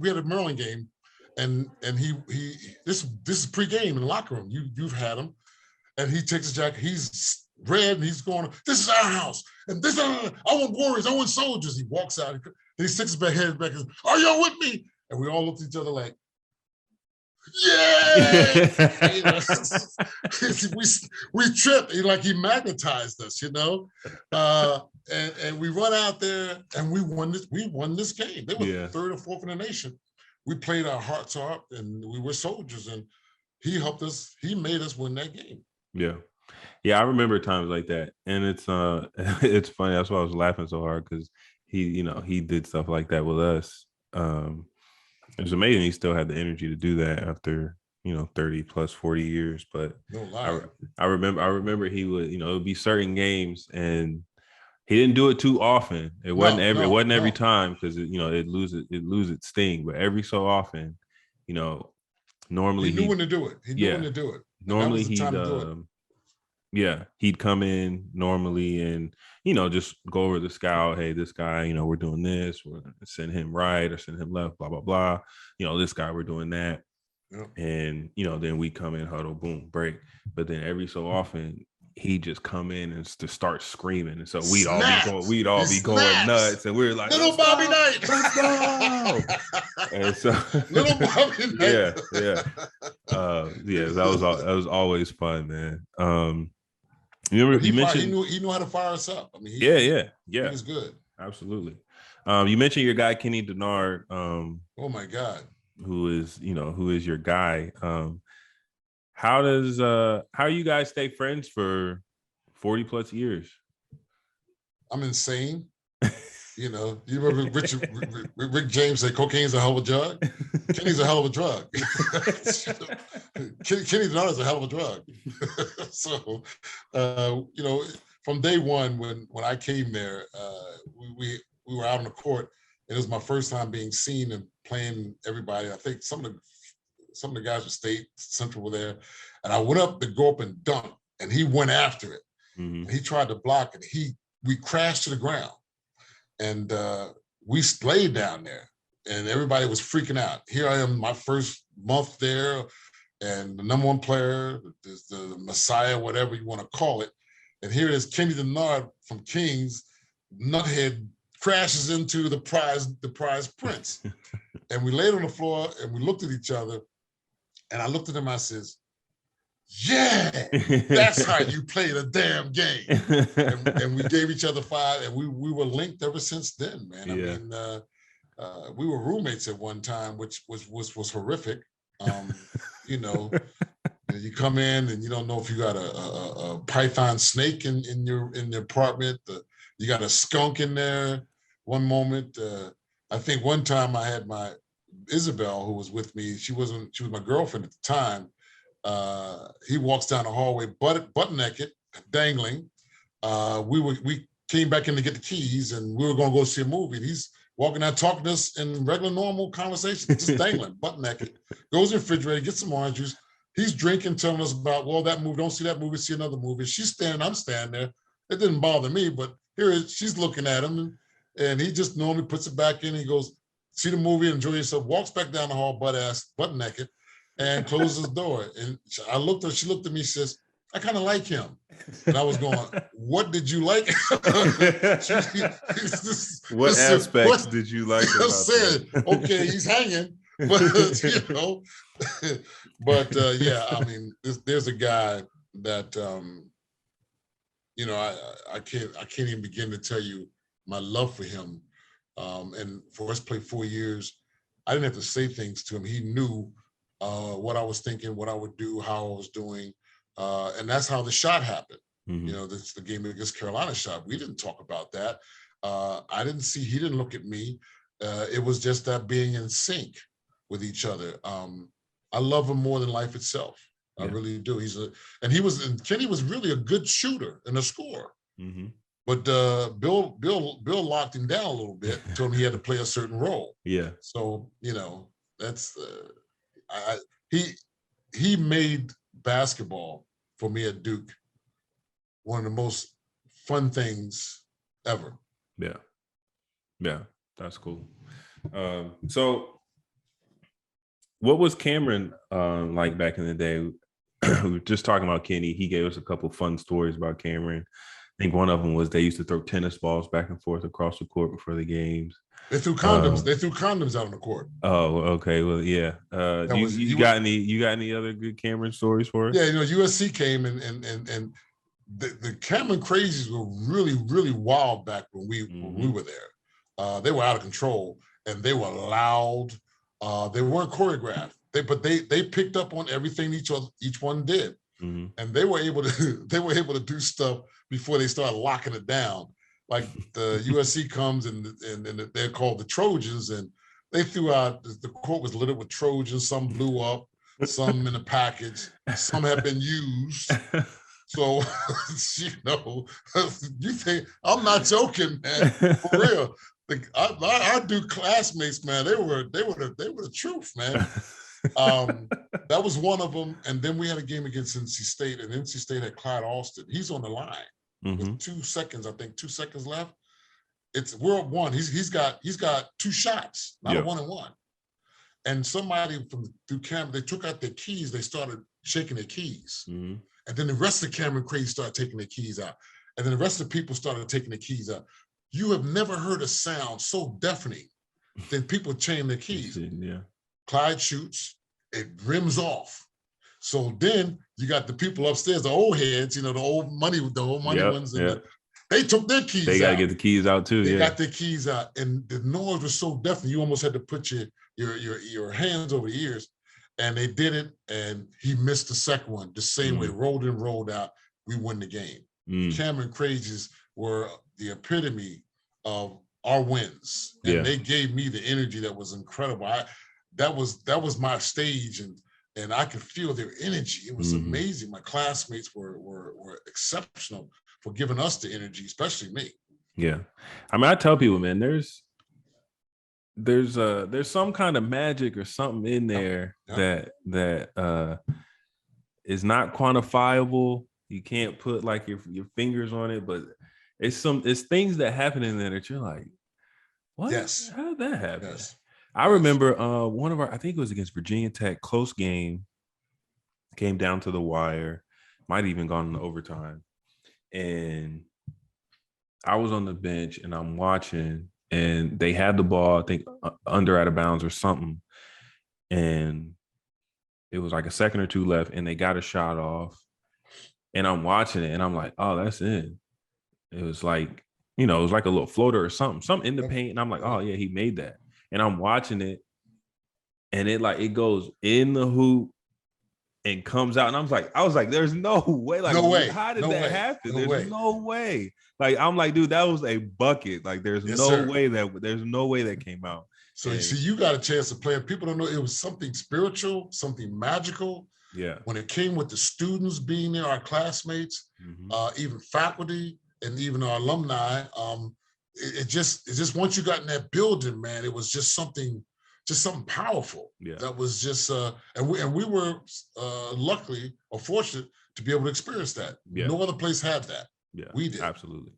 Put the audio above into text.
we had a Maryland game, and he this is pregame in the locker room. You've had him, and he takes his jacket. He's red, and he's going, "This is our house, and this I want warriors, I want soldiers." He walks out, and he sticks his head back, and says, "Are y'all with me?" And we all looked at each other like, yeah. You know, we tripped. He magnetized us, you know. And we run out there and we won this game. They were third or fourth in the nation. We played our hearts out and we were soldiers, and he helped us, he made us win that game. Yeah, I remember times like that. And it's it's funny. That's why I was laughing so hard, because he did stuff like that with us. It was amazing he still had the energy to do that after 30 plus 40 years. But no lie. I remember he would, it would be certain games, and he didn't do it too often. It wasn't every time, because it lose its sting. But every so often, normally he knew when to do it. He knew when to do it. Normally he'd come in normally and just go over the scout. Hey, this guy, we're doing this. We're gonna send him right or send him left. Blah blah blah. This guy, we're doing that. Yep. And then we come in, huddle, boom, break. But then every so often he just come in and to start screaming, and so we'd all be going nuts, and we were like, little Bobby Knight, let's go. And so little Bobby Knight. That was always fun, man. You mentioned he knew how to fire us up. I mean, he was good. Absolutely. You mentioned your guy Kenny Denard. Oh my God. Who is your guy? How you guys stay friends for 40 plus years? I'm insane. You remember Rick James said cocaine's a hell of a drug? Kenny's a hell of a drug. Kenny Denard is a hell of a drug. So, from day one, when I came there, we were out on the court, and it was my first time being seen and playing everybody. I think some of the guys from State Central were there, and I went up to go up and dunk, and he went after it. Mm-hmm. He tried to block it. We crashed to the ground. And we laid down there, and everybody was freaking out. Here I am, my first month there, and the number one player, the Messiah, whatever you want to call it. And here is Kenny Denard from Kings, nuthead, crashes into the prize prince. And we laid on the floor, and we looked at each other, and I looked at him, I says, yeah, that's how you play the damn game. And we gave each other five, and we were linked ever since then, man. Yeah. I mean, we were roommates at one time, which was horrific. You come in and you don't know if you got a python snake in your apartment. You got a skunk in there. One moment, I think one time I had my Isabel, who was with me. She was my girlfriend at the time. He walks down the hallway butt naked, dangling. We came back in to get the keys, and we were going to go see a movie. And he's walking out talking to us in regular, normal conversation, just dangling, butt naked. Goes in the refrigerator, gets some orange juice. He's drinking, telling us about, well, that movie, don't see that movie, see another movie. She's standing, I'm standing there. It didn't bother me, but she's looking at him, and he just normally puts it back in. He goes, see the movie, enjoy yourself, walks back down the hall, butt naked, and closes the door. And she looked at me, says, I kind of like him. And I was going, what did you like? What aspects did you like about that? Okay, he's hanging, but, yeah, I mean, there's a guy that, I can't even begin to tell you my love for him. And for us to play 4 years, I didn't have to say things to him. He knew what I was thinking, what I would do, how I was doing. And that's how the shot happened. Mm-hmm. This the game against Carolina shot. We didn't talk about that. He didn't look at me. It was just that being in sync with each other. I love him more than life itself. Yeah. I really do. Kenny was really a good shooter and a scorer. Mm-hmm. But Bill locked him down a little bit, told him he had to play a certain role. Yeah. So, that's he made basketball for me at Duke one of the most fun things ever. Yeah, that's cool. So What was Cameron like back in the day? We were just talking about Kenny. He gave us a couple fun stories about Cameron. I think one of them was they used to throw tennis balls back and forth across the court before the games. They threw condoms. They threw condoms out on the court. Oh, okay. Well, yeah. You got any other good Cameron stories for us? Yeah, USC came and the Cameron Crazies were really, really wild back when we were there. They were out of control and they were loud. They weren't choreographed. They picked up on everything each one did, and they were able to do stuff before they started locking it down. Like the USC comes and they're called the Trojans, and they threw out, the court was littered with Trojans. Some blew up, some in a package, some have been used. So, you think, I'm not joking, man, for real. I do classmates, man. They were the truth, man. That was one of them. And then we had a game against NC State, and NC State had Clyde Austin. He's on the line with 2 seconds, I think 2 seconds left. We're up 1. He's got 2 shots, not a 1-and-1. And somebody through Cameron, they took out their keys. They started shaking their keys. And then the rest of Cameron Crazies started taking their keys out. And then the rest of the people started taking their keys out. You have never heard a sound so deafening than people chain their keys. Yeah. Clyde shoots, it rims off. So then you got the people upstairs, the old heads, the old money ones. And they took their keys out. They got to get the keys out too. They got their keys out. And the noise was so deafening, you almost had to put your hands over the ears. And they did it, and he missed the second one the same way, rolled in, rolled out. We win the game. Cameron Crazies were the epitome of our wins, and they gave me the energy that was incredible. That was my stage, and I could feel their energy. It was amazing. My classmates were exceptional for giving us the energy, especially me. Yeah, I mean, I tell people, man, there's some kind of magic or something in there that is not quantifiable. You can't put like your fingers on it, but it's things that happen in there that you're like, what? Yes. How did that happen? Yes. I remember I think it was against Virginia Tech, close game, came down to the wire, might have even gone into overtime. And I was on the bench and I'm watching, and they had the ball, I think, under out of bounds or something. And it was like a second or two left, and they got a shot off. And I'm watching it, and I'm like, oh, that's in. It was like, it was like a little floater or something in the paint. And I'm like, oh, yeah, he made that. And I'm watching it, and it goes in the hoop and comes out. And I was like, there's no way. Like, no way. How did that happen? No there's no way. Like, I'm like, dude, that was a bucket. Like, there's no way that came out. So you see, you got a chance to play. And people don't know it was something spiritual, something magical. Yeah. When it came with the students being there, our classmates, even faculty, and even our alumni, it just once you got in that building, man, it was just something powerful. Yeah. That was just and we were luckily or fortunate to be able to experience that. Yeah. No other place had that. Yeah, we did. Absolutely.